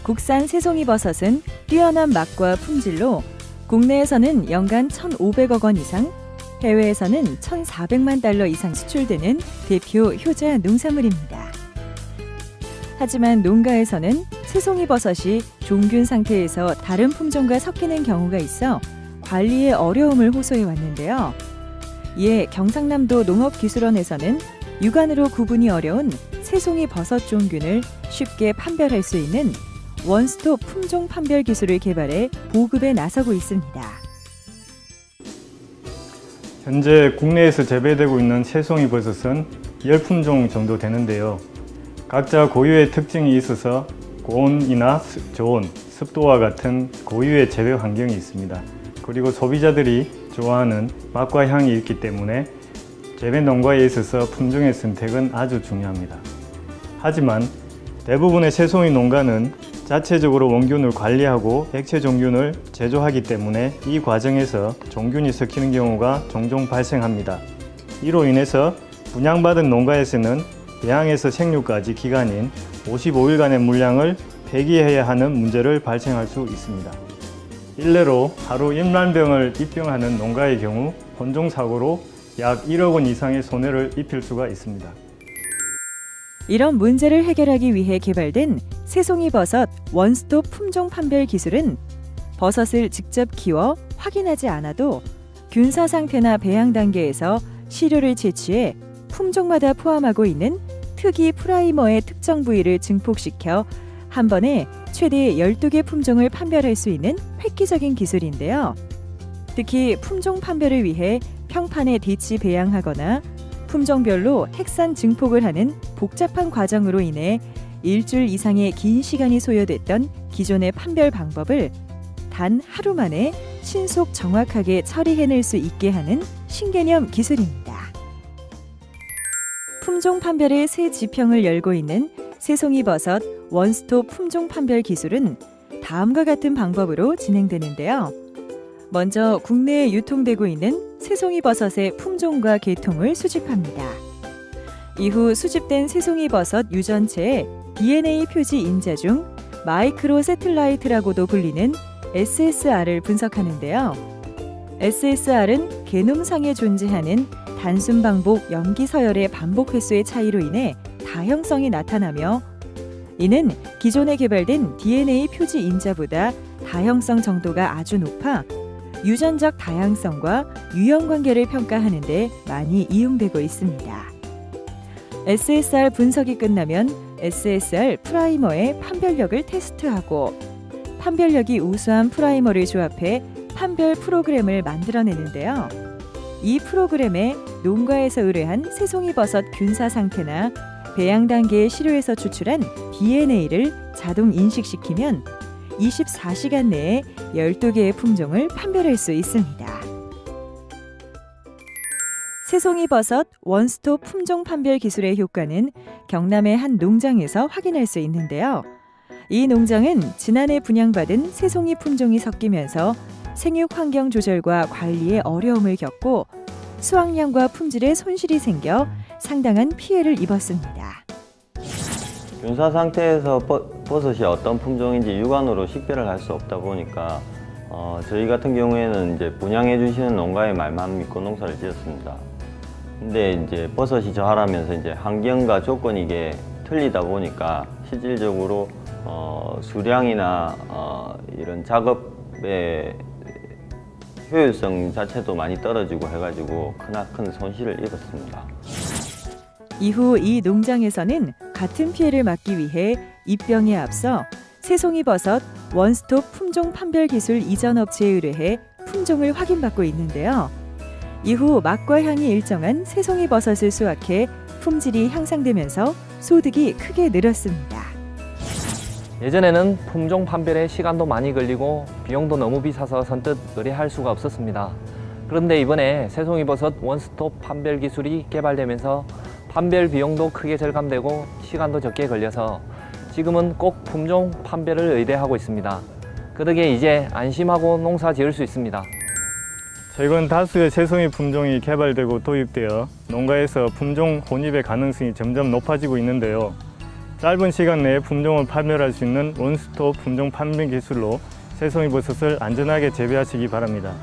국산 새송이버섯은 뛰어난 맛과 품질로 국내에서는 연간 1,500억 원 이상, 해외에서는 1,400만 달러 이상 수출되는 대표 효자 농산물입니다. 하지만 농가에서는 새송이버섯이 종균 상태에서 다른 품종과 섞이는 경우가 있어 관리에 어려움을 호소해 왔는데요. 이에 경상남도 농업기술원에서는 육안으로 구분이 어려운 새송이버섯 종균을 쉽게 판별할 수 있는 원스톱 품종 판별 기술을 개발해 보급에 나서고 있습니다. 현재 국내에서 재배되고 있는 새송이버섯은 10품종 정도 되는데요. 각자 고유의 특징이 있어서 고온이나 저온, 습도와 같은 고유의 재배 환경이 있습니다. 그리고 소비자들이 좋아하는 맛과 향이 있기 때문에 재배 농가에 있어서 품종의 선택은 아주 중요합니다. 하지만 대부분의 새송이 농가는 자체적으로 원균을 관리하고 액체 종균을 제조하기 때문에 이 과정에서 종균이 섞이는 경우가 종종 발생합니다. 이로 인해서 분양받은 농가에서는 배양에서 생육까지 기간인 55일간의 물량을 폐기해야 하는 문제를 발생할 수 있습니다. 일례로 하루 1만 병을 입병하는 농가의 경우 혼종사고로 약 1억 원 이상의 손해를 입힐 수가 있습니다. 이런 문제를 해결하기 위해 개발된 새송이버섯 원스톱 품종 판별 기술은 버섯을 직접 키워 확인하지 않아도 균사 상태나 배양 단계에서 시료를 채취해 품종마다 포함하고 있는 특이 프라이머의 특정 부위를 증폭시켜 한 번에 최대 12개 품종을 판별할 수 있는 획기적인 기술인데요. 특히 품종 판별을 위해 평판에 대치 배양하거나 품종별로 핵산 증폭을 하는 복잡한 과정으로 인해 일주일 이상의 긴 시간이 소요됐던 기존의 판별 방법을 단 하루 만에 신속 정확하게 처리해낼 수 있게 하는 신개념 기술입니다. 품종 판별의 새 지평을 열고 있는 새송이버섯 원스톱 품종 판별 기술은 다음과 같은 방법으로 진행되는데요. 먼저 국내에 유통되고 있는 새송이버섯의 품종과 계통을 수집합니다. 이후 수집된 새송이버섯 유전체에 DNA 표지 인자 중 마이크로 세틀라이트라고도 불리는 SSR을 분석하는데요. SSR은 게놈상에 존재하는 단순 방복 염기 서열의 반복 횟수의 차이로 인해 다형성이 나타나며 이는 기존에 개발된 DNA 표지 인자보다 다형성 정도가 아주 높아 유전적 다양성과 유형 관계를 평가하는 데 많이 이용되고 있습니다. SSR 분석이 끝나면 SSR 프라이머의 판별력을 테스트하고 판별력이 우수한 프라이머를 조합해 판별 프로그램을 만들어내는데요. 이 프로그램에 농가에서 의뢰한 새송이버섯 균사 상태나 배양 단계의 시료에서 추출한 DNA를 자동 인식시키면 24시간 내에 12개의 품종을 판별할 수 있습니다. 새송이버섯 원스톱 품종 판별 기술의 효과는 경남의 한 농장에서 확인할 수 있는데요. 이 농장은 지난해 분양받은 새송이 품종이 섞이면서 생육 환경 조절과 관리에 어려움을 겪고 수확량과 품질에 손실이 생겨 상당한 피해를 입었습니다. 균사 상태에서 버섯이 어떤 품종인지 육안으로 식별을 할 수 없다 보니까 저희 같은 경우에는 이제 분양해 주시는 농가의 말만 믿고 농사를 지었습니다. 근데 이제 버섯이 저하라면서 이제 환경과 조건이 이게 틀리다 보니까 실질적으로 수량이나 이런 작업의 효율성 자체도 많이 떨어지고 해가지고 크나큰 손실을 입었습니다. 이후 이 농장에서는 같은 피해를 막기 위해 입병에 앞서 새송이버섯 원스톱 품종 판별 기술 이전 업체에 의뢰해 품종을 확인받고 있는데요. 이후 맛과 향이 일정한 새송이버섯을 수확해 품질이 향상되면서 소득이 크게 늘었습니다. 예전에는 품종 판별에 시간도 많이 걸리고 비용도 너무 비싸서 선뜻 의뢰할 수가 없었습니다. 그런데 이번에 새송이버섯 원스톱 판별 기술이 개발되면서 판별 비용도 크게 절감되고 시간도 적게 걸려서 지금은 꼭 품종 판별을 의뢰하고 있습니다. 그 덕에 이제 안심하고 농사 지을 수 있습니다. 최근 다수의 새송이 품종이 개발되고 도입되어 농가에서 품종 혼입의 가능성이 점점 높아지고 있는데요. 짧은 시간 내에 품종을 판별할 수 있는 원스톱 품종 판별 기술로 새송이버섯을 안전하게 재배하시기 바랍니다.